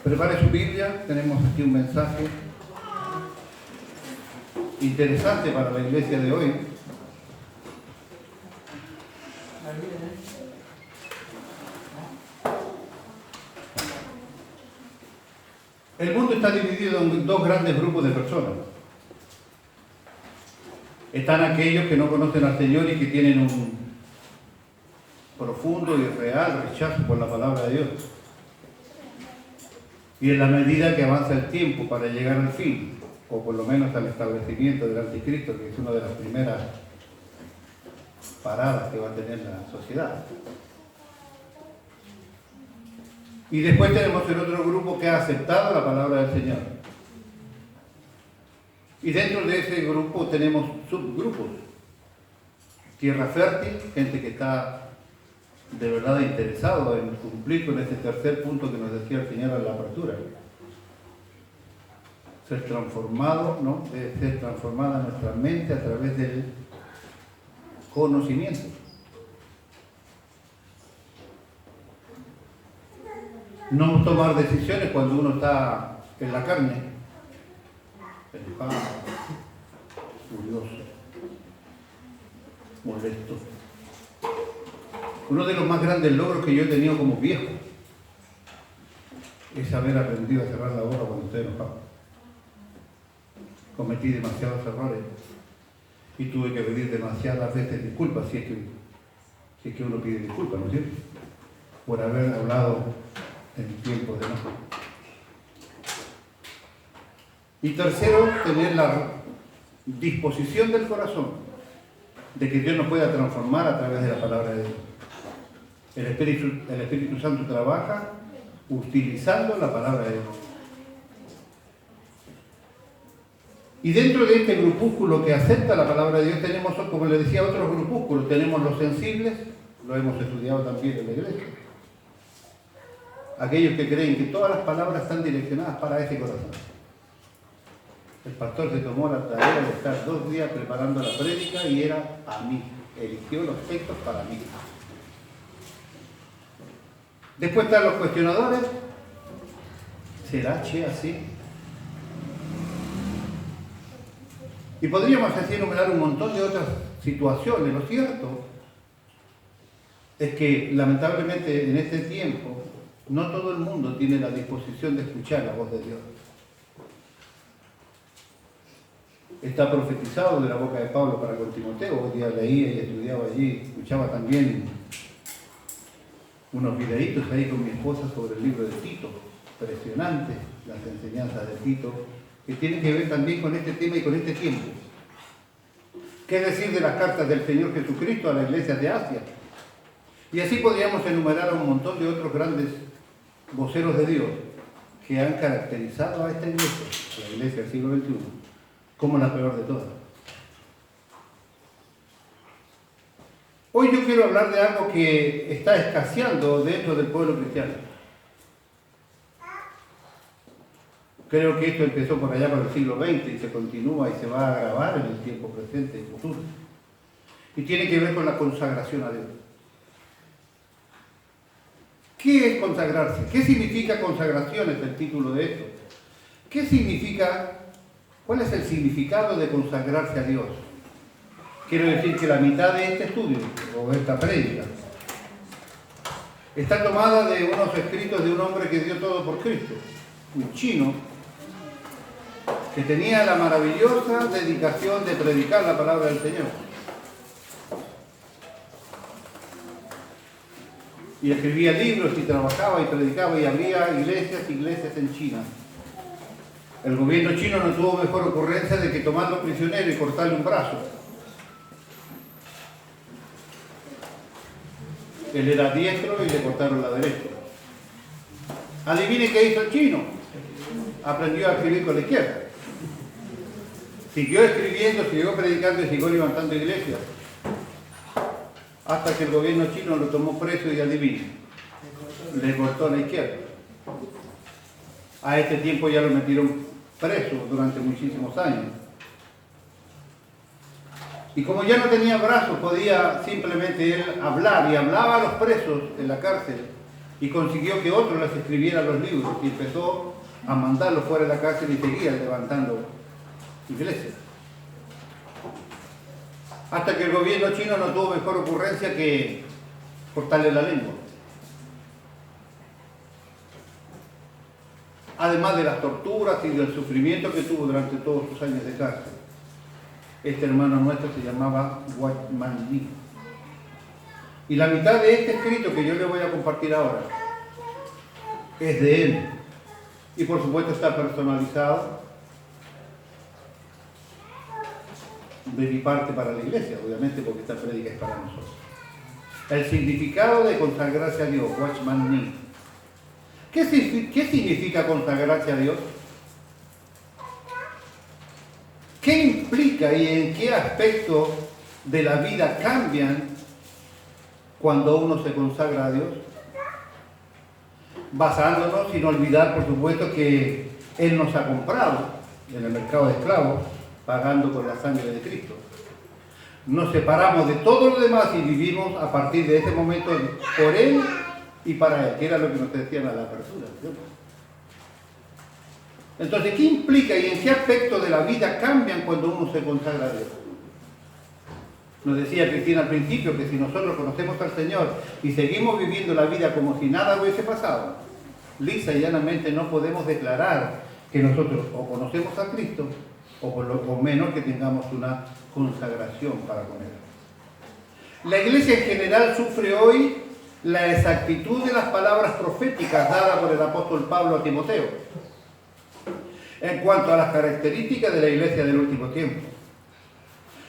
Prepare su Biblia, tenemos aquí un mensaje interesante para la iglesia de hoy. El mundo está dividido en dos grandes grupos de personas. Están aquellos que no conocen al Señor y que tienen un profundo y real rechazo por la palabra de Dios. Y en la medida que avanza el tiempo para llegar al fin, o por lo menos al establecimiento del anticristo, que es una de las primeras paradas que va a tener la sociedad. Y después tenemos el otro grupo que ha aceptado la palabra del Señor. Y dentro de ese grupo tenemos subgrupos. Tierra fértil, gente que está de verdad interesado en cumplir con ese tercer punto que nos decía el Señor en la apertura. Ser transformado, ¿no? Debe ser transformada nuestra mente a través del conocimiento. No tomar decisiones cuando uno está en la carne, enojado, furioso, molesto. Uno de los más grandes logros que yo he tenido como viejo es haber aprendido a cerrar la boca cuando estoy enojado. Cometí demasiados errores y tuve que pedir demasiadas veces disculpas, si es que uno pide disculpas, ¿no es cierto? Por haber hablado en tiempos de enojo. Y tercero, tener la disposición del corazón de que Dios nos pueda transformar a través de la palabra de Dios. El Espíritu Santo trabaja utilizando la palabra de Dios. Y dentro de este grupúsculo que acepta la palabra de Dios tenemos, como les decía, otros grupúsculos. Tenemos los sensibles, lo hemos estudiado también en la iglesia. Aquellos que creen que todas las palabras están direccionadas para ese corazón. El pastor se tomó la tarea de estar 2 días preparando la prédica y era a mí. Eligió los textos para mí. Después están los cuestionadores. ¿Será así? Y podríamos así enumerar un montón de otras situaciones. Lo cierto es que lamentablemente en este tiempo no todo el mundo tiene la disposición de escuchar la voz de Dios. Está profetizado de la boca de Pablo para con Timoteo. Hoy día leía y estudiaba allí, escuchaba también unos videitos ahí con mi esposa sobre el libro de Tito, impresionantes las enseñanzas de Tito, que tienen que ver también con este tema y con este tiempo. ¿Qué decir de las cartas del Señor Jesucristo a las iglesias de Asia? Y así podríamos enumerar a un montón de otros grandes voceros de Dios que han caracterizado a esta iglesia, la iglesia del siglo XXI, como la peor de todas. Hoy yo quiero hablar de algo que está escaseando dentro del pueblo cristiano. Creo que esto empezó por allá por el siglo XX y se continúa y se va a agravar en el tiempo presente y futuro. Y tiene que ver con la consagración a Dios. ¿Qué es consagrarse? ¿Qué significa consagración? Es el título de esto. ¿Qué significa? ¿Cuál es el significado de consagrarse a Dios? Quiero decir que la mitad de este estudio, o de esta prédica, está tomada de unos escritos de un hombre que dio todo por Cristo, un chino, que tenía la maravillosa dedicación de predicar la palabra del Señor. Y escribía libros y trabajaba y predicaba y abría iglesias en China. El gobierno chino no tuvo mejor ocurrencia de que tomarlo prisionero y cortarle un brazo. Él era diestro y le cortaron la derecha. Adivine qué hizo el chino. Aprendió a escribir con la izquierda. Siguió escribiendo, siguió predicando y siguió levantando iglesias. Hasta que el gobierno chino lo tomó preso y adivine, le cortó la izquierda. A este tiempo ya lo metieron preso durante muchísimos años. Y como ya no tenía brazos, podía simplemente él hablar, y hablaba a los presos en la cárcel, y consiguió que otro les escribiera los libros y empezó a mandarlos fuera de la cárcel y seguía levantando iglesias. Hasta que el gobierno chino no tuvo mejor ocurrencia que cortarle la lengua. Además de las torturas y del sufrimiento que tuvo durante todos sus años de cárcel. Este hermano nuestro se llamaba Watchman Nee. Y la mitad de este escrito que yo le voy a compartir ahora es de él. Y por supuesto está personalizado de mi parte para la iglesia, obviamente, porque esta prédica es para nosotros. El significado de consagrarse a Dios, Watchman Nee. ¿Qué significa consagrarse a Dios? ¿Qué implica y en qué aspecto de la vida cambian cuando uno se consagra a Dios? Basándonos, sin olvidar, por supuesto, que Él nos ha comprado en el mercado de esclavos, pagando con la sangre de Cristo. Nos separamos de todo lo demás y vivimos a partir de ese momento por Él y para Él, que era lo que nos decían a la apertura, ¿sí? Entonces, ¿qué implica y en qué aspecto de la vida cambian cuando uno se consagra a Dios? Nos decía Cristina al principio que si nosotros conocemos al Señor y seguimos viviendo la vida como si nada hubiese pasado, lisa y llanamente no podemos declarar que nosotros o conocemos a Cristo o por lo menos que tengamos una consagración para con Él. La iglesia en general sufre hoy la exactitud de las palabras proféticas dadas por el apóstol Pablo a Timoteo en cuanto a las características de la iglesia del último tiempo.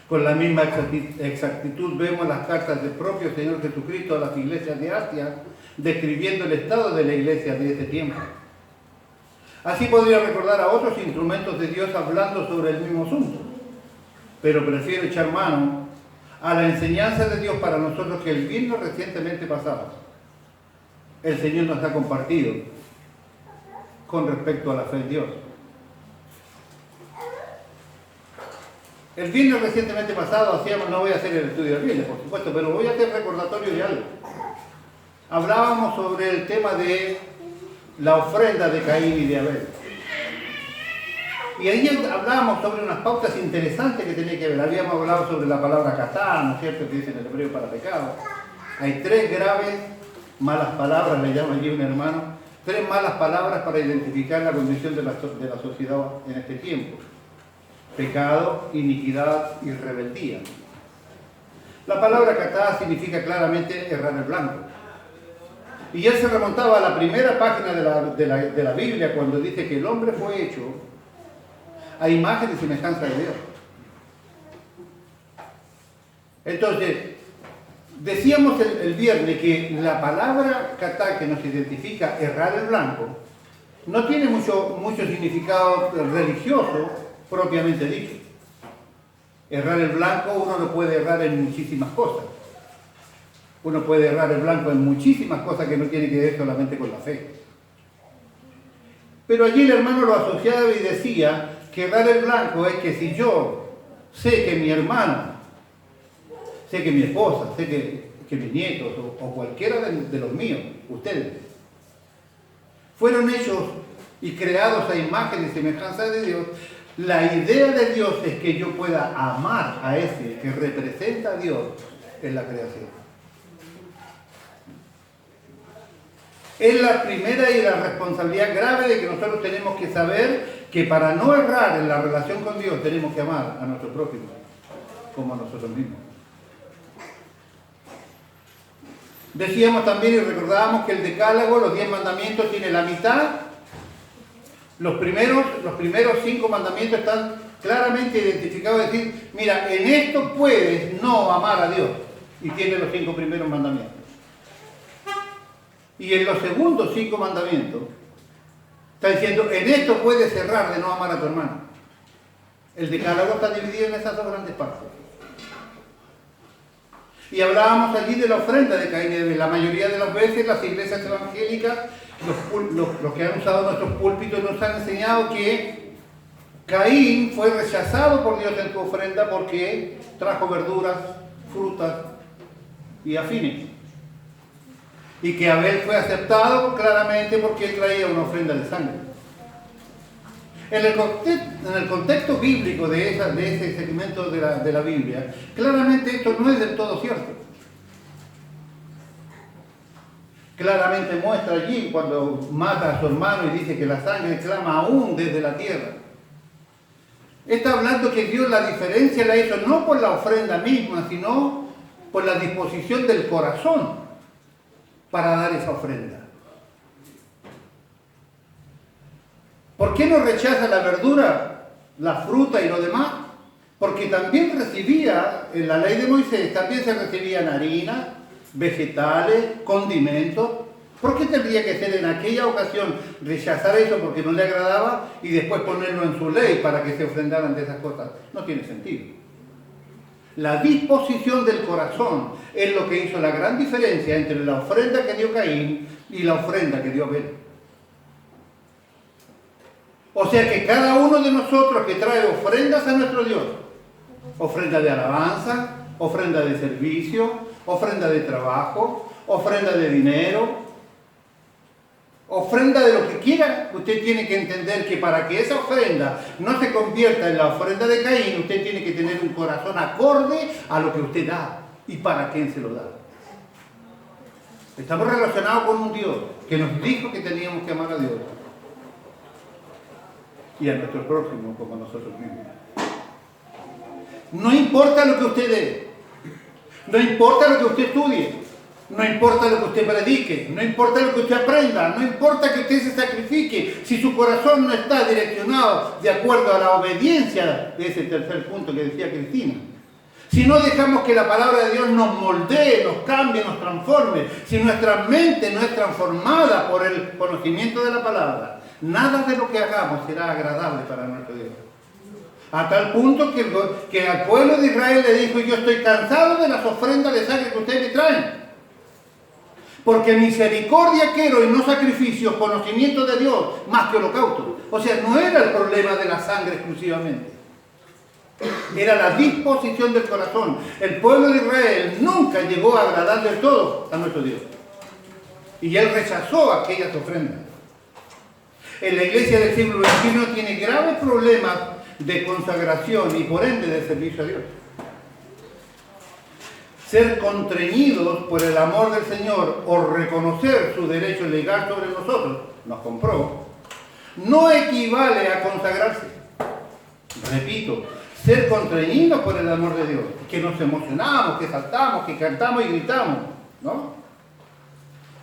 Con la misma exactitud vemos las cartas del propio Señor Jesucristo a las iglesias de Asia, describiendo el estado de la iglesia de ese tiempo. Así podría recordar a otros instrumentos de Dios hablando sobre el mismo asunto, pero prefiero echar mano a la enseñanza de Dios para nosotros que el viernes recientemente pasado el Señor nos ha compartido con respecto a la fe en Dios. El viernes recientemente pasado hacíamos, no voy a hacer el estudio del viernes, por supuesto, pero voy a hacer recordatorio de algo. Hablábamos sobre el tema de la ofrenda de Caín y de Abel. Y ahí hablábamos sobre unas pautas interesantes que tenía que ver. Habíamos hablado sobre la palabra katá, ¿no es cierto?, que dice en el hebreo para pecado. Hay 3 graves malas palabras, le llama allí un hermano, 3 malas palabras para identificar la condición de la sociedad en este tiempo. Pecado, iniquidad y rebeldía. La palabra katá significa claramente errar el blanco. Y él se remontaba a la primera página de la Biblia cuando dice que el hombre fue hecho a imagen y semejanza de Dios. Entonces, decíamos el viernes que la palabra katá, que nos identifica errar el blanco, no tiene mucho significado religioso propiamente dicho. Errar el blanco, uno no puede errar en muchísimas cosas. Uno puede errar el blanco en muchísimas cosas que no tienen que ver solamente con la fe. Pero allí el hermano lo asociaba y decía que errar el blanco es que si yo sé que mi hermano, sé que mi esposa, sé que mis nietos o cualquiera de los míos, ustedes, fueron hechos y creados a imagen y semejanza de Dios, la idea de Dios es que yo pueda amar a ese que representa a Dios en la creación. Es la primera y la responsabilidad grave de que nosotros tenemos que saber que para no errar en la relación con Dios tenemos que amar a nuestro prójimo como a nosotros mismos. Decíamos también y recordábamos que el decálogo, los 10 mandamientos, tiene la mitad. Los primeros 5 mandamientos están claramente identificados, es decir, mira, en esto puedes no amar a Dios, y tiene los 5 primeros mandamientos. Y en los segundos 5 mandamientos está diciendo, en esto puedes errar de no amar a tu hermano. El decálogo está dividido en esas 2 grandes partes. Y hablábamos allí de la ofrenda de Caín y Abel. La mayoría de las veces las iglesias evangélicas, los que han usado nuestros púlpitos, nos han enseñado que Caín fue rechazado por Dios en su ofrenda porque trajo verduras, frutas y afines. Y que Abel fue aceptado claramente porque él traía una ofrenda de sangre. En el contexto bíblico de ese segmento de la Biblia, claramente esto no es del todo cierto. Claramente muestra allí cuando mata a su hermano y dice que la sangre clama aún desde la tierra. Está hablando que Dios la diferencia la hizo no por la ofrenda misma, sino por la disposición del corazón para dar esa ofrenda. ¿Por qué no rechaza la verdura, la fruta y lo demás? Porque también recibía, en la ley de Moisés, también se recibían harina, vegetales, condimentos. ¿Por qué tendría que ser en aquella ocasión rechazar eso porque no le agradaba y después ponerlo en su ley para que se ofrendaran de esas cosas? No tiene sentido. La disposición del corazón es lo que hizo la gran diferencia entre la ofrenda que dio Caín y la ofrenda que dio Abel. O sea que cada uno de nosotros que trae ofrendas a nuestro Dios, ofrenda de alabanza, ofrenda de servicio, ofrenda de trabajo, ofrenda de dinero, ofrenda de lo que quiera, usted tiene que entender que para que esa ofrenda no se convierta en la ofrenda de Caín, usted tiene que tener un corazón acorde a lo que usted da y para quién se lo da. Estamos relacionados con un Dios que nos dijo que teníamos que amar a Dios y a nuestro prójimo como nosotros mismos. No importa lo que usted dé, no importa lo que usted estudie, no importa lo que usted predique, no importa lo que usted aprenda, no importa que usted se sacrifique, si su corazón no está direccionado de acuerdo a la obediencia de ese tercer punto que decía Cristina. Si no dejamos que la palabra de Dios nos moldee, nos cambie, nos transforme, si nuestra mente no es transformada por el conocimiento de la palabra, nada de lo que hagamos será agradable para nuestro Dios. A tal punto que al pueblo de Israel le dijo: yo estoy cansado de las ofrendas de sangre que ustedes me traen. Porque misericordia quiero y no sacrificios, conocimiento de Dios, más que holocausto. O sea, no era el problema de la sangre exclusivamente. Era la disposición del corazón. El pueblo de Israel nunca llegó a agradar del todo a nuestro Dios. Y él rechazó aquellas ofrendas. En la iglesia del siglo XXI tiene graves problemas de consagración y por ende de servicio a Dios. Ser contreñidos por el amor del Señor o reconocer su derecho legal sobre nosotros, nos compró, no equivale a consagrarse. Repito, ser contreñidos por el amor de Dios, que nos emocionamos, que saltamos, que cantamos y gritamos, ¿no?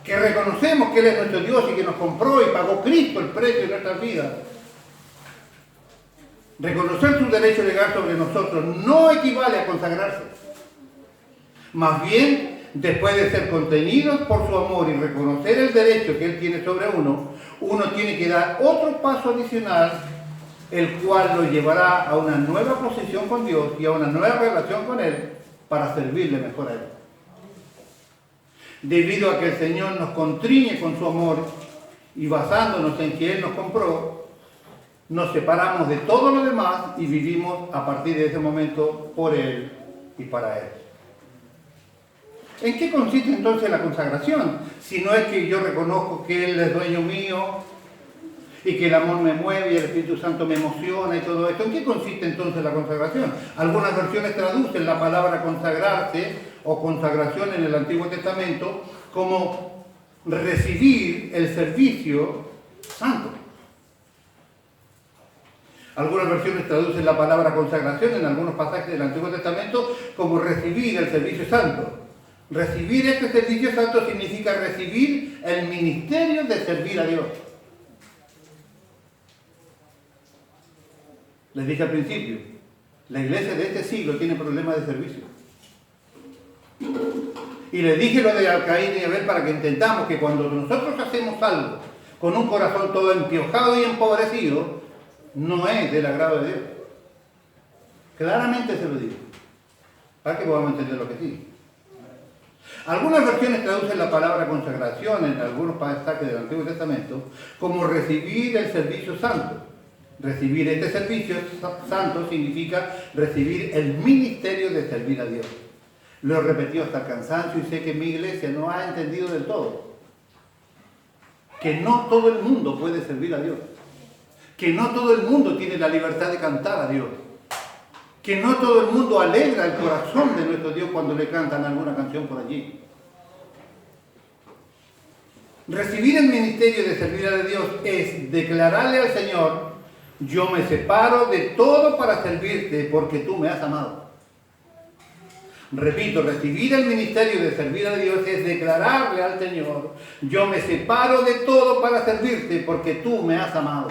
Que reconocemos que Él es nuestro Dios y que nos compró y pagó Cristo el precio de nuestras vidas. Reconocer su derecho legal sobre nosotros no equivale a consagrarse. Más bien, después de ser contenidos por su amor y reconocer el derecho que Él tiene sobre uno, uno tiene que dar otro paso adicional, el cual lo llevará a una nueva posición con Dios y a una nueva relación con Él para servirle mejor a Él. Debido a que el Señor nos contriñe con su amor y basándonos en que Él nos compró, nos separamos de todo lo demás y vivimos a partir de ese momento por Él y para Él. ¿En qué consiste entonces la consagración? Si no es que yo reconozco que Él es dueño mío y que el amor me mueve y el Espíritu Santo me emociona y todo esto. ¿En qué consiste entonces la consagración? Algunas versiones traducen la palabra consagrarse o consagración en el Antiguo Testamento como recibir el servicio santo. Algunas versiones traducen la palabra consagración en algunos pasajes del Antiguo Testamento como recibir el servicio santo. Recibir este servicio santo significa recibir el ministerio de servir a Dios. Les dije al principio, la iglesia de este siglo tiene problemas de servicio. Y les dije lo de Caín y Abel para que entendamos que cuando nosotros hacemos algo con un corazón todo empiojado y empobrecido, no es del agrado de Dios. Claramente se lo digo, para que podamos entender lo que sigue. Algunas versiones traducen la palabra consagración en algunos pasajes del Antiguo Testamento como recibir el servicio santo. Recibir este servicio santo significa recibir el ministerio de servir a Dios. Lo he repetido hasta el cansancio y sé que mi iglesia no ha entendido del todo. que no todo el mundo puede servir a Dios, que no todo el mundo tiene la libertad de cantar a Dios, que no todo el mundo alegra el corazón de nuestro Dios cuando le cantan alguna canción por allí. Recibir el ministerio de servir a Dios es declararle al Señor: yo me separo de todo para servirte porque tú me has amado. Repito, recibir el ministerio de servir a Dios es declararle al Señor: yo me separo de todo para servirte porque tú me has amado.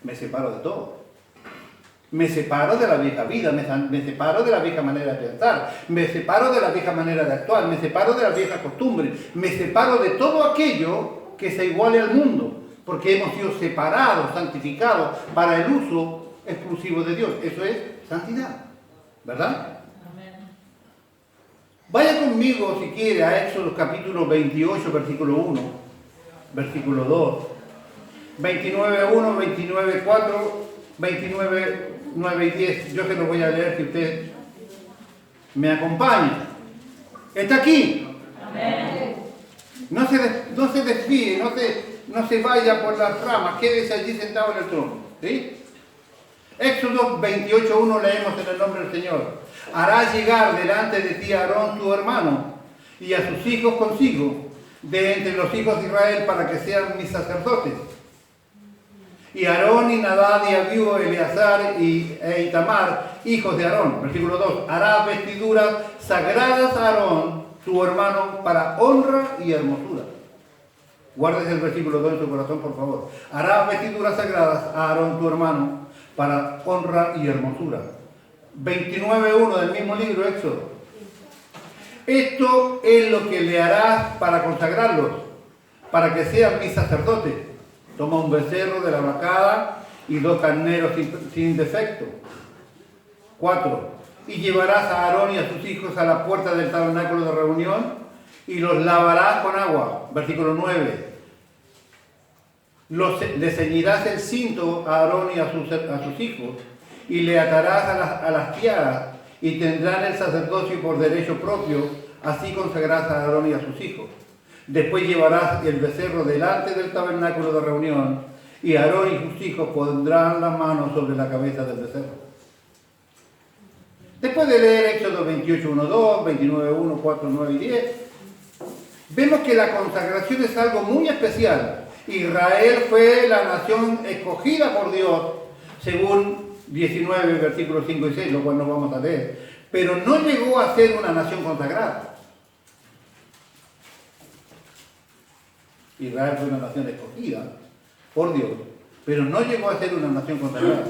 Me separo de todo. Me separo de la vieja vida, me separo de la vieja manera de pensar, me separo de la vieja manera de actuar, me separo de la vieja costumbre, me separo de todo aquello que se iguale al mundo, porque hemos sido separados, santificados para el uso exclusivo de Dios. Eso es santidad, ¿verdad? Amén. Vaya conmigo, si quiere, a Éxodo capítulo 28, versículo 1, versículo 2, 29.1, 29.4, 29.9 y 10. Yo se lo voy a leer si usted me acompaña. Está aquí. Amén. No se desvíe, no se vaya por las ramas, quédese allí sentado en el trono. ¿Sí? Éxodo 28.1 leemos en el nombre del Señor. Hará llegar delante de ti a Aarón tu hermano y a sus hijos consigo, de entre los hijos de Israel, para que sean mis sacerdotes. Y Aarón y Nadab y Abiú, Eleazar e Itamar, hijos de Aarón. Versículo 2. Hará vestiduras sagradas a Aarón, tu hermano, para honra y hermosura. Guárdese el versículo 2 en su corazón, por favor. Hará vestiduras sagradas a Aarón, tu hermano, para honra y hermosura. 29.1 del mismo libro, Éxodo. Esto es lo que le harás para consagrarlos, para que sean mis sacerdotes. Toma un becerro de la vacada y 2 carneros sin defecto. 4. Y llevarás a Aarón y a sus hijos a la puerta del tabernáculo de reunión y los lavarás con agua. Versículo 9. Le ceñirás el cinto a Aarón y a sus hijos y le atarás a las tiaras y tendrán el sacerdocio por derecho propio. Así consagrarás a Aarón y a sus hijos. Después llevarás el becerro delante del tabernáculo de reunión y Aarón y sus hijos pondrán las manos sobre la cabeza del becerro. Después de leer Éxodo 28.1.2, 29.1, 4, 9 y 10, vemos que la consagración es algo muy especial. Israel fue la nación escogida por Dios, según 19, versículos 5 y 6, lo cual no vamos a leer, pero no llegó a ser una nación consagrada. Israel fue una nación escogida por Dios, pero no llegó a ser una nación consagrada.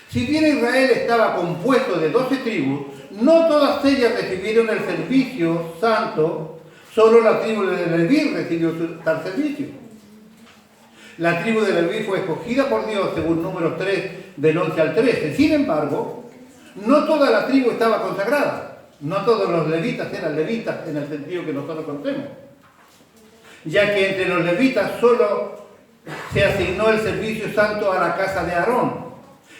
Si bien Israel estaba compuesto de 12 tribus, no todas ellas recibieron el servicio santo, solo la tribu de Leví recibió tal servicio. La tribu de Leví fue escogida por Dios, según Números 3, del 11 al 13. Sin embargo, no toda la tribu estaba consagrada. No todos los levitas eran levitas en el sentido que nosotros conocemos, ya que entre los levitas solo se asignó el servicio santo a la casa de Aarón.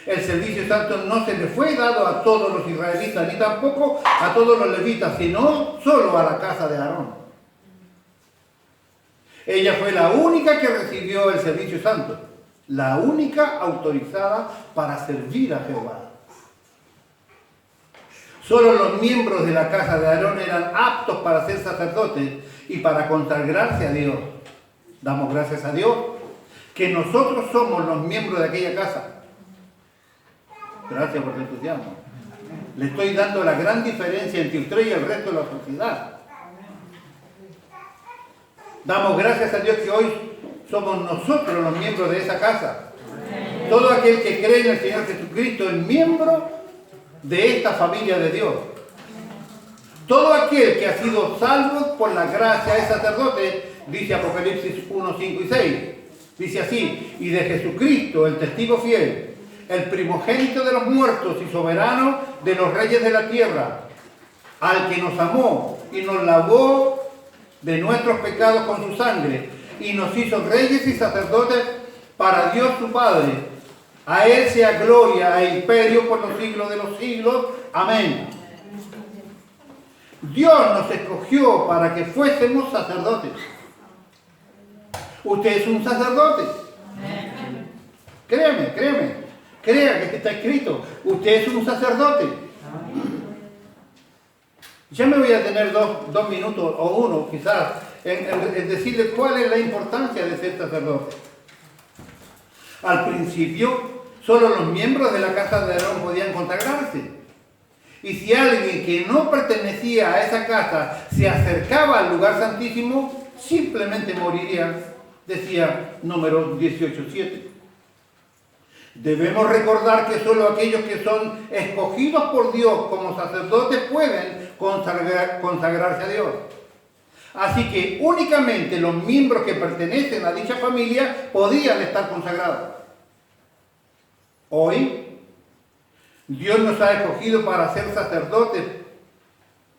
El servicio santo no se le fue dado a todos los israelitas, ni tampoco a todos los levitas, sino solo a la casa de Aarón. Ella fue la única que recibió el servicio santo, la única autorizada para servir a Jehová. Solo los miembros de la casa de Aarón eran aptos para ser sacerdotes y para consagrarse a Dios. Damos gracias a Dios que nosotros somos los miembros de aquella casa. Gracias por tu entusiasmo. Le estoy dando la gran diferencia entre usted y el resto de la sociedad. Damos gracias a Dios que hoy somos nosotros los miembros de esa casa. Todo aquel que cree en el Señor Jesucristo es miembro de esta familia de Dios. Todo aquel que ha sido salvo por la gracia es sacerdote, dice Apocalipsis 1, 5 y 6. Dice así: y de Jesucristo, el testigo fiel, el primogénito de los muertos y soberano de los reyes de la tierra, al que nos amó y nos lavó de nuestros pecados con su sangre y nos hizo reyes y sacerdotes para Dios su Padre. A Él sea gloria e imperio por los siglos de los siglos. Amén. Dios nos escogió para que fuésemos sacerdotes. Usted es un sacerdote. Créame, crea que está escrito. Usted es un sacerdote. Ya me voy a tener dos minutos o uno quizás en decirles cuál es la importancia de ser sacerdote. Al principio, solo los miembros de la casa de Aarón podían consagrarse. Y si alguien que no pertenecía a esa casa se acercaba al lugar santísimo, simplemente moriría, decía Números 18:7. Debemos recordar que solo aquellos que son escogidos por Dios como sacerdotes pueden consagrarse a Dios. Así que únicamente los miembros que pertenecen a dicha familia podían estar consagrados. Hoy, Dios nos ha escogido para ser sacerdotes.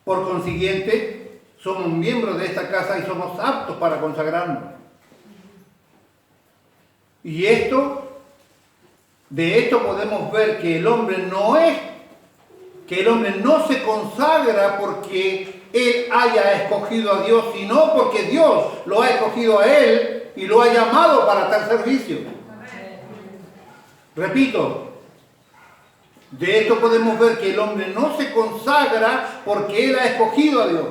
Por consiguiente, somos miembros de esta casa y somos aptos para consagrarnos. Y de esto podemos ver que el hombre no se consagra porque él haya escogido a Dios, sino porque Dios lo ha escogido a él y lo ha llamado para tal servicio. Repito, de esto podemos ver que el hombre no se consagra porque él ha escogido a Dios.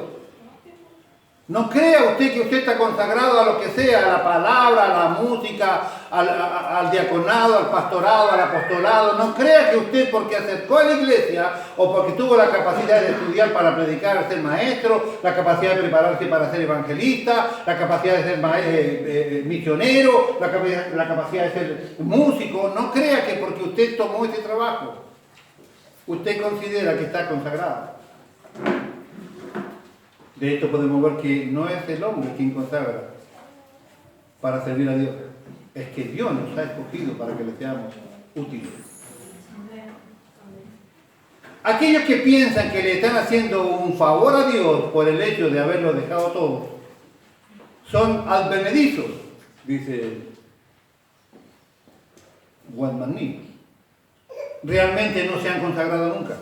No crea usted que usted está consagrado a lo que sea, a la palabra, a la música, al diaconado, al pastorado, al apostolado. No crea que usted porque acercó a la iglesia o porque tuvo la capacidad de estudiar para predicar, ser maestro, la capacidad de prepararse para ser evangelista, la capacidad de ser misionero, la capacidad de ser músico. No crea que porque usted tomó ese trabajo, usted considera que está consagrado. De esto podemos ver que no es el hombre quien consagra para servir a Dios. Es que Dios nos ha escogido para que le seamos útiles. Aquellos que piensan que le están haciendo un favor a Dios por el hecho de haberlo dejado todo, son advenedizos, dice Guadmaní. Realmente no se han consagrado nunca.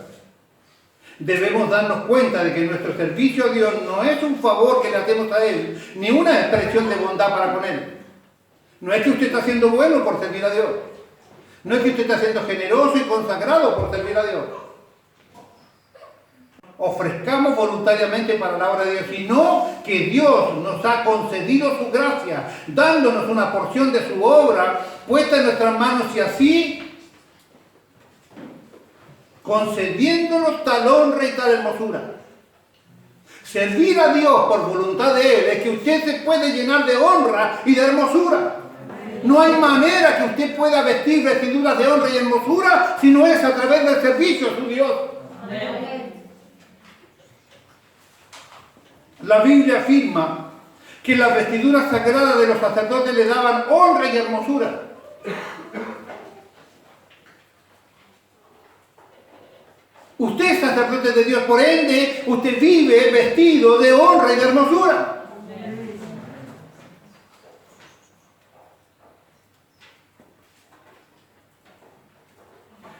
Debemos darnos cuenta de que nuestro servicio a Dios no es un favor que le hacemos a Él, ni una expresión de bondad para con Él. No es que usted está siendo bueno por servir a Dios. No es que usted está siendo generoso y consagrado por servir a Dios. Ofrezcamos voluntariamente para la obra de Dios, sino que Dios nos ha concedido su gracia, dándonos una porción de su obra puesta en nuestras manos y así concediéndonos tal honra y tal hermosura. Servir a Dios por voluntad de Él es que usted se puede llenar de honra y de hermosura. No hay manera que usted pueda vestir vestiduras de honra y hermosura si no es a través del servicio a su Dios. La Biblia afirma que las vestiduras sagradas de los sacerdotes le daban honra y hermosura. Usted es sacerdote de Dios, por ende, usted vive vestido de honra y de hermosura.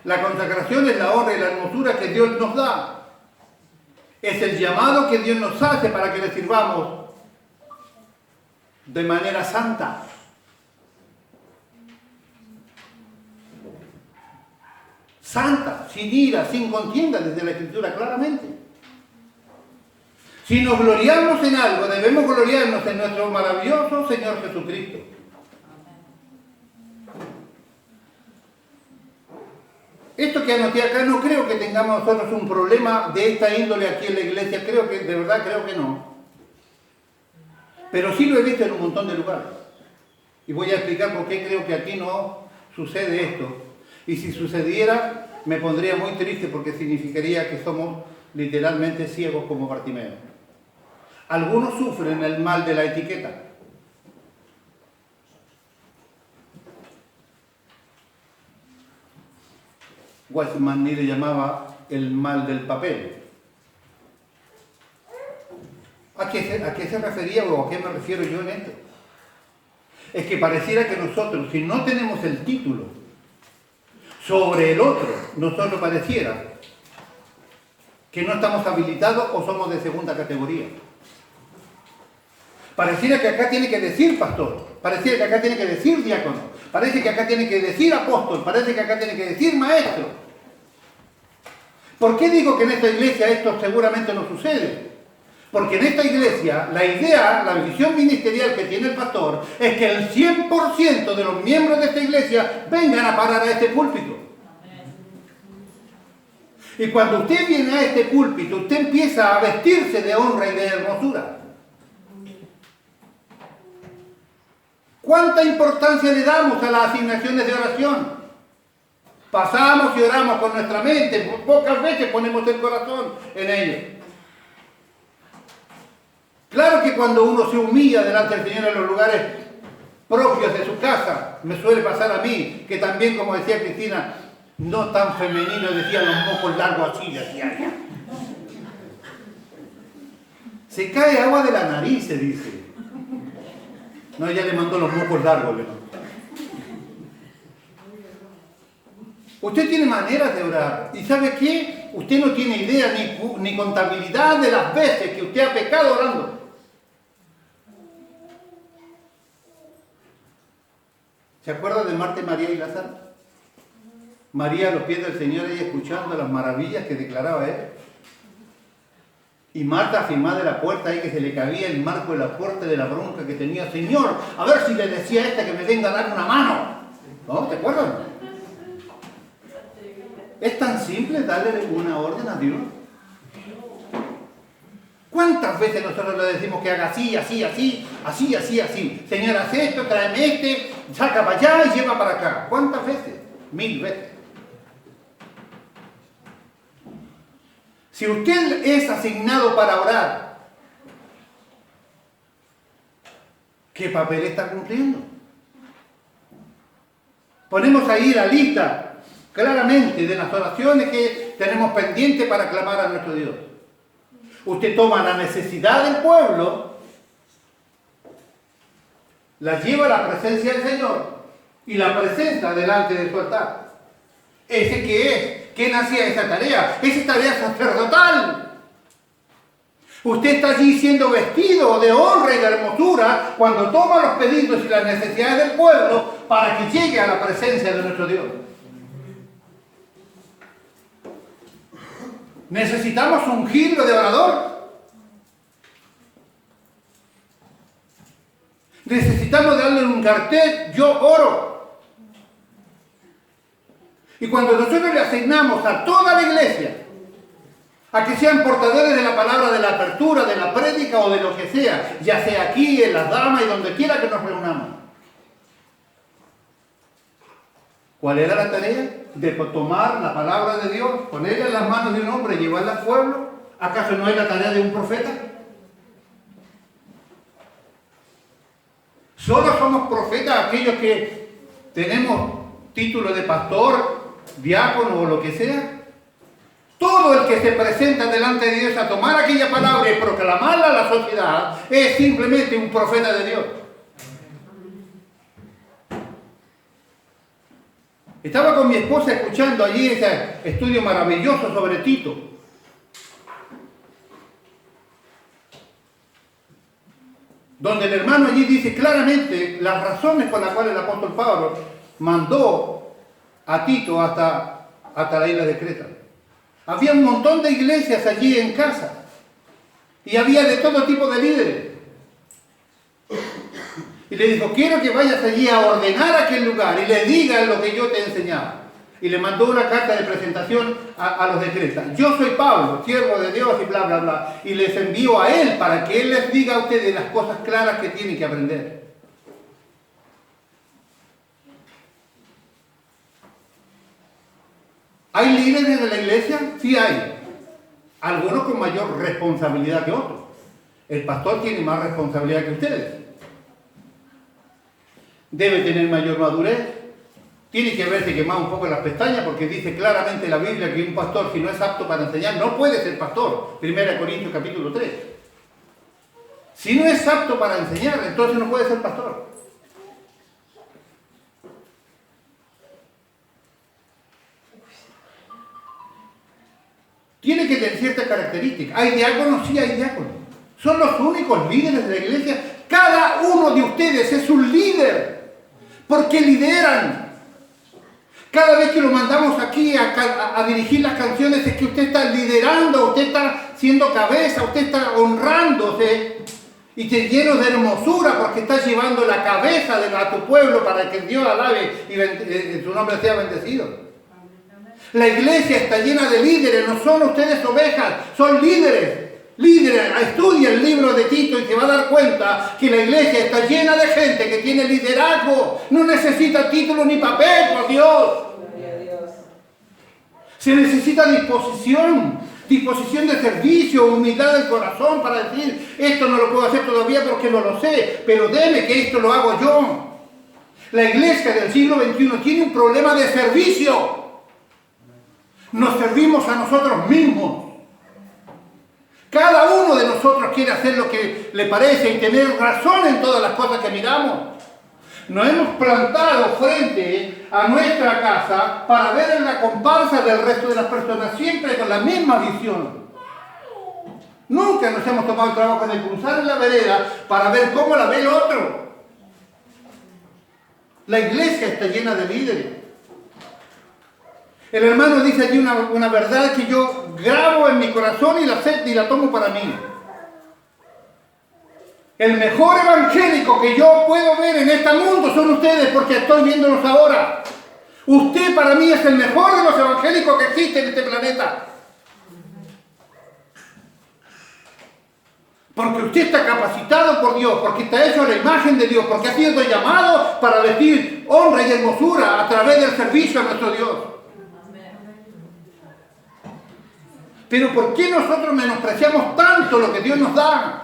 La consagración es la honra y la hermosura que Dios nos da. Es el llamado que Dios nos hace para que le sirvamos de manera santa. Santa, sin ira, sin contienda, desde la Escritura claramente. Si nos gloriamos en algo, debemos gloriarnos en nuestro maravilloso Señor Jesucristo. Esto que anoté acá, no creo que tengamos nosotros un problema de esta índole aquí en la iglesia, de verdad creo que no. Pero sí lo he visto en un montón de lugares. Y voy a explicar por qué creo que aquí no sucede esto. Y si sucediera, me pondría muy triste porque significaría que somos literalmente ciegos como Bartimeo. Algunos sufren el mal de la etiqueta. Weissman le llamaba el mal del papel. ¿A qué se refería o a qué me refiero yo en esto? Es que pareciera que nosotros, si no tenemos el título sobre el otro, nosotros pareciera que no estamos habilitados o somos de segunda categoría. Pareciera que acá tiene que decir pastor. Parece que acá tiene que decir diácono, parece que acá tiene que decir apóstol, parece que acá tiene que decir maestro. ¿Por qué digo que en esta iglesia esto seguramente no sucede? Porque en esta iglesia la idea, la visión ministerial que tiene el pastor es que el 100% de los miembros de esta iglesia vengan a parar a este púlpito. Y cuando usted viene a este púlpito, usted empieza a vestirse de honra y de hermosura. ¿Cuánta importancia le damos a las asignaciones de oración? Pasamos y oramos con nuestra mente, pocas veces ponemos el corazón en ello. Claro que cuando uno se humilla delante del Señor en los lugares propios de su casa, me suele pasar a mí, que también, como decía Cristina, no tan femenino, decía los mocos largos así, decía ella. Se cae agua de la nariz, se dice. No, ella le mandó los mocos largos, le mandó. Usted tiene maneras de orar. ¿Y sabe qué? Usted no tiene idea ni contabilidad de las veces que usted ha pecado orando. ¿Se acuerda de Marta, María y Lázaro? María a los pies del Señor, ella escuchando las maravillas que declaraba él. Y Marta afirmada de la puerta ahí que se le cabía el marco de la puerta de la bronca que tenía. Señor, a ver si le decía a esta que me venga a dar una mano. ¿No? ¿Te acuerdas? Es tan simple darle una orden a Dios. ¿Cuántas veces nosotros le decimos que haga así, así, así, así, así, así? Señor, haz esto, tráeme este, saca para allá y lleva para acá. ¿Cuántas veces? 1000 veces. Si usted es asignado para orar, ¿qué papel está cumpliendo? Ponemos ahí la lista claramente de las oraciones que tenemos pendientes para clamar a nuestro Dios. Usted toma la necesidad del pueblo, la lleva a la presencia del Señor y la presenta delante de su altar. ¿Ese qué es? ¿Quién hacía esa tarea? Esa es tarea sacerdotal. Usted está allí siendo vestido de honra y de hermosura cuando toma los pedidos y las necesidades del pueblo para que llegue a la presencia de nuestro Dios. ¿Necesitamos un giro de orador? ¿Necesitamos darle un cartel? Yo oro. Y cuando nosotros le asignamos a toda la iglesia a que sean portadores de la palabra, de la apertura, de la prédica o de lo que sea, ya sea aquí, en las damas y donde quiera que nos reunamos, ¿cuál era la tarea? De tomar la palabra de Dios, ponerla en las manos de un hombre y llevarla al pueblo. ¿Acaso no es la tarea de un profeta? Solo somos profetas aquellos que tenemos título de pastor, diácono o lo que sea. Todo el que se presenta delante de Dios a tomar aquella palabra y proclamarla a la sociedad es simplemente un profeta de Dios. Estaba con mi esposa escuchando allí ese estudio maravilloso sobre Tito. Donde el hermano allí dice claramente las razones por las cuales el apóstol Pablo mandó a Tito hasta la isla de Creta. Había un montón de iglesias allí en casa y había de todo tipo de líderes. Y le dijo, quiero que vayas allí a ordenar aquel lugar y le digas lo que yo te he enseñado. Y le mandó una carta de presentación a los de Creta. Yo soy Pablo, siervo de Dios y bla, bla, bla. Y les envío a él para que él les diga a ustedes las cosas claras que tienen que aprender. ¿Hay líderes de la iglesia? Sí hay. Algunos con mayor responsabilidad que otros. El pastor tiene más responsabilidad que ustedes. Debe tener mayor madurez, tiene que haberse quemado un poco las pestañas porque dice claramente la Biblia que un pastor, si no es apto para enseñar, no puede ser pastor. 1 Corintios capítulo 3. Si no es apto para enseñar, entonces no puede ser pastor. Tiene que tener ciertas características. ¿Hay diáconos? Sí, hay diáconos. Son los únicos líderes de la iglesia. Cada uno de ustedes es un líder, porque lideran. Cada vez que lo mandamos aquí a dirigir las canciones es que usted está liderando, usted está siendo cabeza, usted está honrándose y te lleno de hermosura porque estás llevando la cabeza a tu pueblo para que Dios alabe y su nombre sea bendecido. La iglesia está llena de líderes, no son ustedes ovejas, son líderes. Líderes, estudia el libro de Tito y te va a dar cuenta que la iglesia está llena de gente que tiene liderazgo. No necesita título ni papel, por Dios. Se necesita disposición de servicio, humildad del corazón para decir, esto no lo puedo hacer todavía porque no lo sé, pero deme que esto lo hago yo. La iglesia del siglo XXI tiene un problema de servicio. Nos servimos a nosotros mismos. Cada uno de nosotros quiere hacer lo que le parece y tener razón en todas las cosas que miramos. Nos hemos plantado frente a nuestra casa para ver en la comparsa del resto de las personas, siempre con la misma visión. Nunca nos hemos tomado el trabajo de cruzar en la vereda para ver cómo la ve el otro. La iglesia está llena de líderes. El hermano dice allí una verdad que yo grabo en mi corazón y la acepto y la tomo para mí. El mejor evangélico que yo puedo ver en este mundo son ustedes, porque estoy viéndolos ahora. Usted para mí es el mejor de los evangélicos que existen en este planeta. Porque usted está capacitado por Dios, porque está hecho a la imagen de Dios, porque ha sido llamado para vestir honra y hermosura a través del servicio a nuestro Dios. Pero ¿por qué nosotros menospreciamos tanto lo que Dios nos da?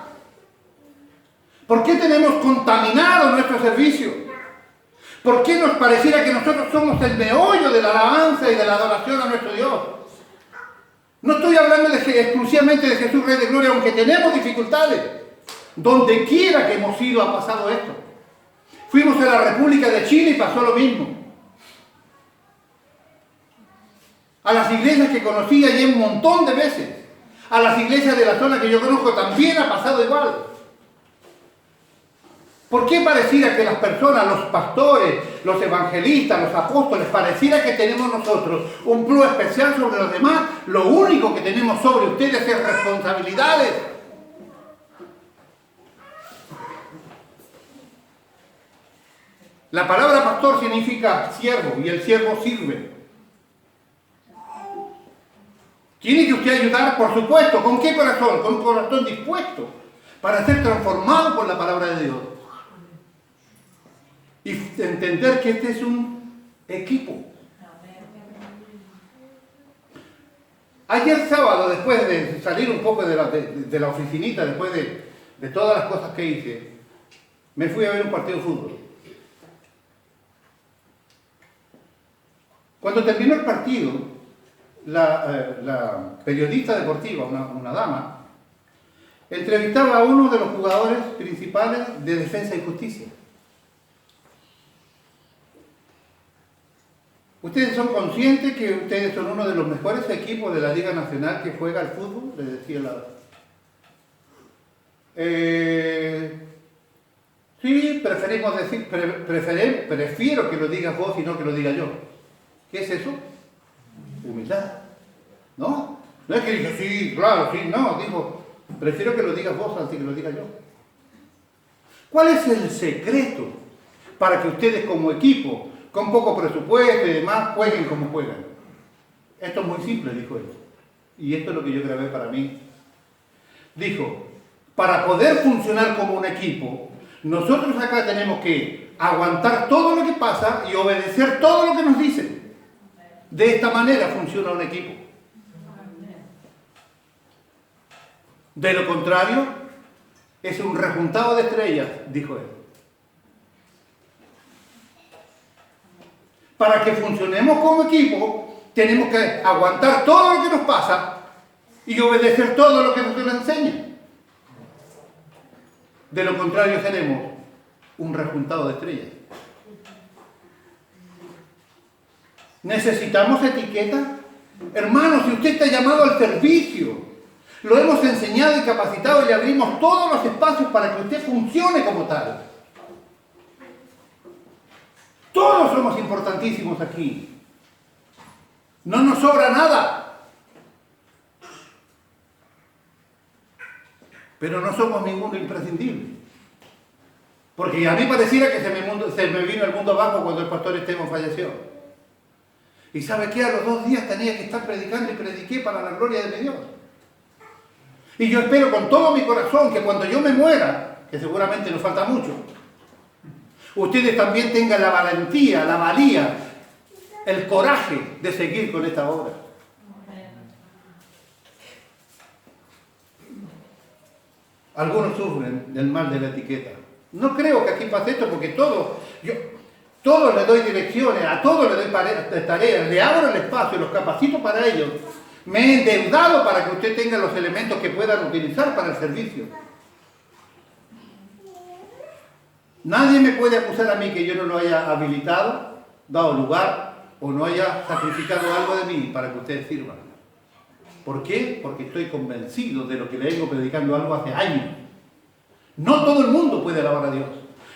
¿Por qué tenemos contaminado nuestro servicio? ¿Por qué nos pareciera que nosotros somos el meollo de la alabanza y de la adoración a nuestro Dios? No estoy hablando exclusivamente de Jesús Rey de Gloria, aunque tenemos dificultades. Donde quiera que hemos ido ha pasado esto. Fuimos a la República de Chile y pasó lo mismo. A las iglesias que conocí allí un montón de veces. A las iglesias de la zona que yo conozco también ha pasado igual. ¿Por qué pareciera que las personas, los pastores, los evangelistas, los apóstoles, pareciera que tenemos nosotros un plus especial sobre los demás? Lo único que tenemos sobre ustedes es responsabilidades. La palabra pastor significa siervo y el siervo sirve. ¿Tiene que usted ayudar? Por supuesto. ¿Con qué corazón? Con un corazón dispuesto para ser transformado por la palabra de Dios. Y entender que este es un equipo. Ayer sábado, después de salir un poco de la oficinita, después de todas las cosas que hice, me fui a ver un partido de fútbol. Cuando terminó el partido, la periodista deportiva, una dama, entrevistaba a uno de los jugadores principales de Defensa y Justicia. ¿Ustedes son conscientes que ustedes son uno de los mejores equipos de la Liga Nacional que juega al fútbol? Le decía la... Sí, preferimos decir, prefiero que lo digas vos y no que lo diga yo. ¿Qué es eso? Humildad. ¿No? No es que diga, sí, claro, sí, no, digo, prefiero que lo digas vos antes que lo diga yo. ¿Cuál es el secreto para que ustedes como equipo, con poco presupuesto y demás, jueguen como juegan? Esto es muy simple, dijo él. Y esto es lo que yo grabé para mí. Dijo, para poder funcionar como un equipo, nosotros acá tenemos que aguantar todo lo que pasa y obedecer todo lo que nos dicen. De esta manera funciona un equipo. De lo contrario, es un rejuntado de estrellas, dijo él. Para que funcionemos como equipo, tenemos que aguantar todo lo que nos pasa y obedecer todo lo que nos enseña. De lo contrario, seremos un rejuntado de estrellas. ¿Necesitamos etiqueta? Hermano, si usted está llamado al servicio, Lo hemos enseñado y capacitado y le abrimos todos los espacios para que usted funcione como tal. Todos somos importantísimos aquí. No nos sobra nada. Pero no somos ninguno imprescindible. Porque a mí pareciera que se me vino el mundo abajo cuando el pastor Esteban falleció. Y ¿sabe qué? A los 2 días tenía que estar predicando y prediqué para la gloria de mi Dios. Y yo espero con todo mi corazón que cuando yo me muera, que seguramente nos falta mucho, ustedes también tengan la valentía, la valía, el coraje de seguir con esta obra. Algunos sufren del mal de la etiqueta. No creo que aquí pase esto porque todos les doy direcciones, a todos les doy tareas, le abro el espacio, los capacito para ellos. Me he endeudado para que usted tenga los elementos que puedan utilizar para el servicio. Nadie me puede acusar a mí que yo no lo haya habilitado, dado lugar o no haya sacrificado algo de mí para que ustedes sirvan. ¿Por qué? Porque estoy convencido de lo que le vengo predicando algo hace años. No todo el mundo puede alabar a Dios.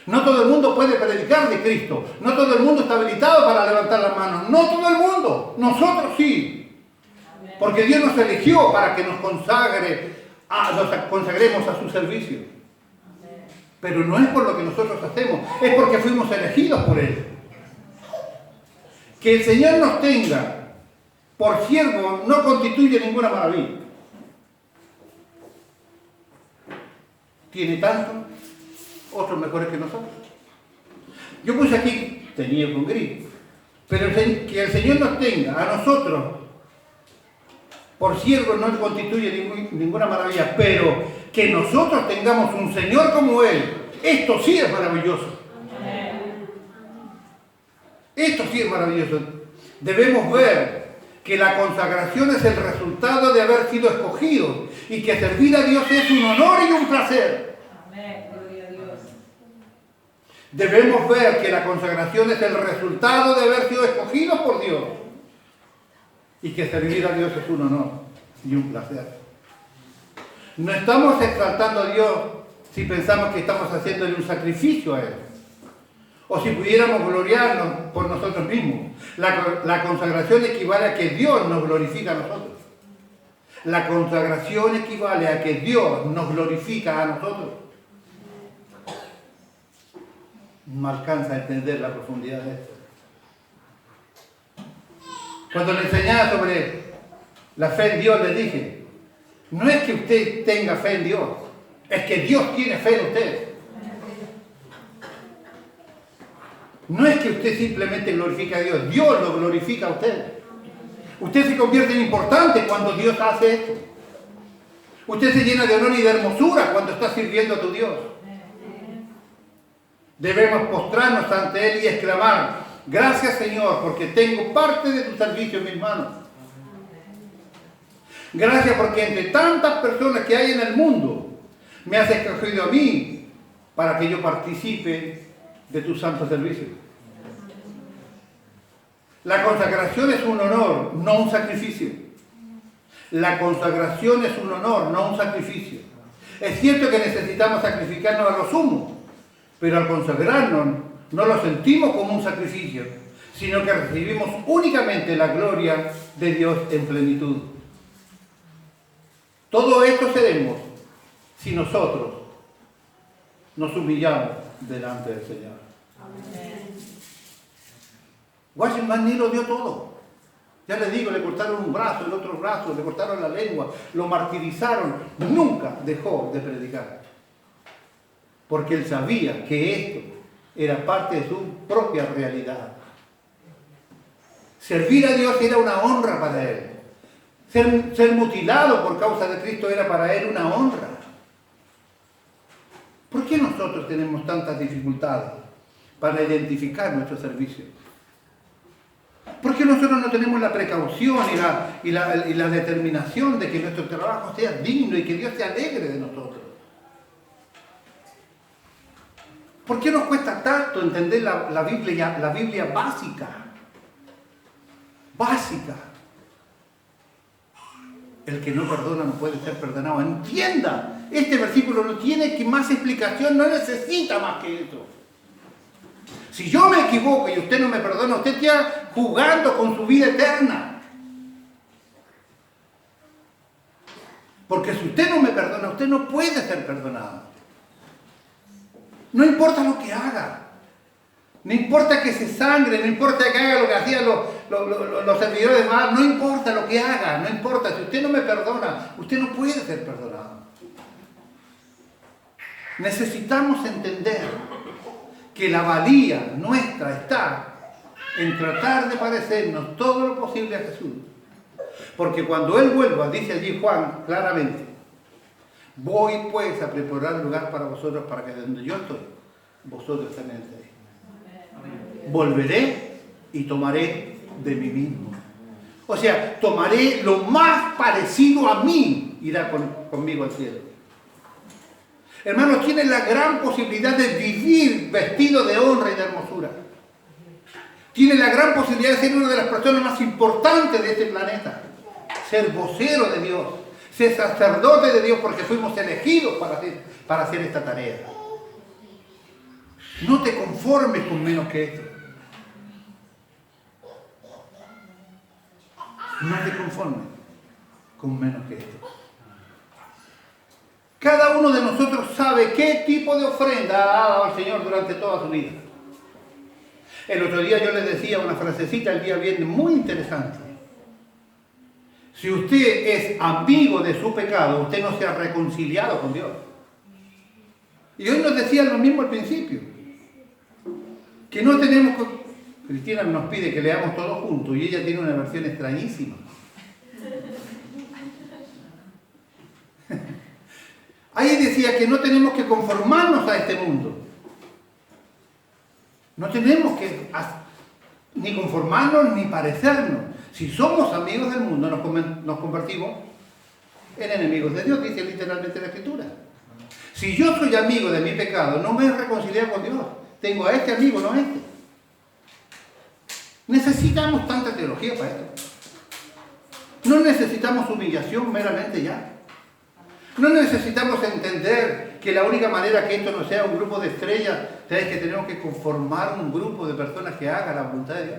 No todo el mundo puede predicar de Cristo. No todo el mundo está habilitado para levantar las manos. No todo el mundo. Nosotros sí. Porque Dios nos eligió para que nos consagremos a su servicio. Pero no es por lo que nosotros hacemos. Es porque fuimos elegidos por Él. Que el Señor nos tenga por siervo no constituye ninguna maravilla. Tiene tanto, otros mejores que nosotros. Yo puse aquí, teñido con gris, pero que el Señor nos tenga a nosotros por siervo no constituye ninguna maravilla, pero que nosotros tengamos un Señor como Él, esto sí es maravilloso. Esto sí es maravilloso. Debemos ver que la consagración es el resultado de haber sido escogidos y que servir a Dios es un honor y un placer. Amén, gloria a Dios. Debemos ver que la consagración es el resultado de haber sido escogidos por Dios y que servir a Dios es un honor y un placer. No estamos exaltando a Dios si pensamos que estamos haciéndole un sacrificio a Él. O si pudiéramos gloriarnos por nosotros mismos. La consagración equivale a que Dios nos glorifica a nosotros. La consagración equivale a que Dios nos glorifica a nosotros. No alcanza a entender la profundidad de esto. Cuando le enseñaba sobre la fe en Dios, le dije, no es que usted tenga fe en Dios, es que Dios tiene fe en usted. No es que usted simplemente glorifique a Dios, Dios lo glorifica a usted. Usted se convierte en importante cuando Dios hace esto. Usted se llena de honor y de hermosura cuando está sirviendo a tu Dios. Debemos postrarnos ante Él y exclamar, gracias Señor, porque tengo parte de tu servicio en mis manos. Gracias porque entre tantas personas que hay en el mundo, me has escogido a mí para que yo participe de tu santo servicio. La consagración es un honor, no un sacrificio. La consagración es un honor, no un sacrificio. Es cierto que necesitamos sacrificarnos a lo sumo, pero al consagrarnos no lo sentimos como un sacrificio, sino que recibimos únicamente la gloria de Dios en plenitud. Todo esto seremos si nosotros nos humillamos delante del Señor. Washington Nee lo dio todo. Ya le digo, le cortaron un brazo, el otro brazo, le cortaron la lengua, lo martirizaron. Nunca dejó de predicar. Porque él sabía que esto era parte de su propia realidad. Servir a Dios era una honra para él. Ser mutilado por causa de Cristo era para él una honra. ¿Por qué nosotros tenemos tantas dificultades para identificar nuestro servicio? ¿Por qué nosotros no tenemos la precaución y la determinación de que nuestro trabajo sea digno y que Dios se alegre de nosotros? ¿Por qué nos cuesta tanto entender la Biblia básica? Básica. El que no perdona no puede ser perdonado. Entienda, este versículo no tiene que más explicación, no necesita más que eso. Si yo me equivoco y usted no me perdona, usted está jugando con su vida eterna. Porque si usted no me perdona, usted no puede ser perdonado. No importa lo que haga. No importa que se sangre, no importa que haga lo que hacían los servidores de mar, no importa lo que haga, no importa. Si usted no me perdona, usted no puede ser perdonado. Necesitamos entender que la valía nuestra está en tratar de parecernos todo lo posible a Jesús. Porque cuando Él vuelva, dice allí Juan claramente, voy pues a preparar lugar para vosotros, para que donde yo estoy, vosotros también estéis. Volveré y tomaré de mí mismo. O sea, tomaré lo más parecido a mí, irá conmigo al cielo. Hermanos, tiene la gran posibilidad de vivir vestido de honra y de hermosura. Tiene la gran posibilidad de ser una de las personas más importantes de este planeta. Ser vocero de Dios, ser sacerdote de Dios, porque fuimos elegidos para hacer esta tarea. No te conformes con menos que esto. No te conformes con menos que esto. Cada uno de nosotros sabe qué tipo de ofrenda ha dado al Señor durante toda su vida. El otro día yo les decía una frasecita el día viernes muy interesante. Si usted es amigo de su pecado, usted no se ha reconciliado con Dios. Y hoy nos decían lo mismo al principio. Que no tenemos... Cristina nos pide que leamos todos juntos y ella tiene una versión extrañísima. Ahí decía que no tenemos que conformarnos a este mundo. No tenemos que ni conformarnos ni parecernos. Si somos amigos del mundo, nos convertimos en enemigos de Dios, dice literalmente la Escritura. Si yo soy amigo de mi pecado, no me he reconciliado con Dios. Tengo a este amigo, no a este. Necesitamos tanta teología para esto. No necesitamos humillación meramente ya. No necesitamos entender que la única manera que esto no sea un grupo de estrellas es que tenemos que conformar un grupo de personas que hagan la voluntad de Dios.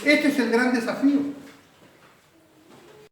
Este es el gran desafío.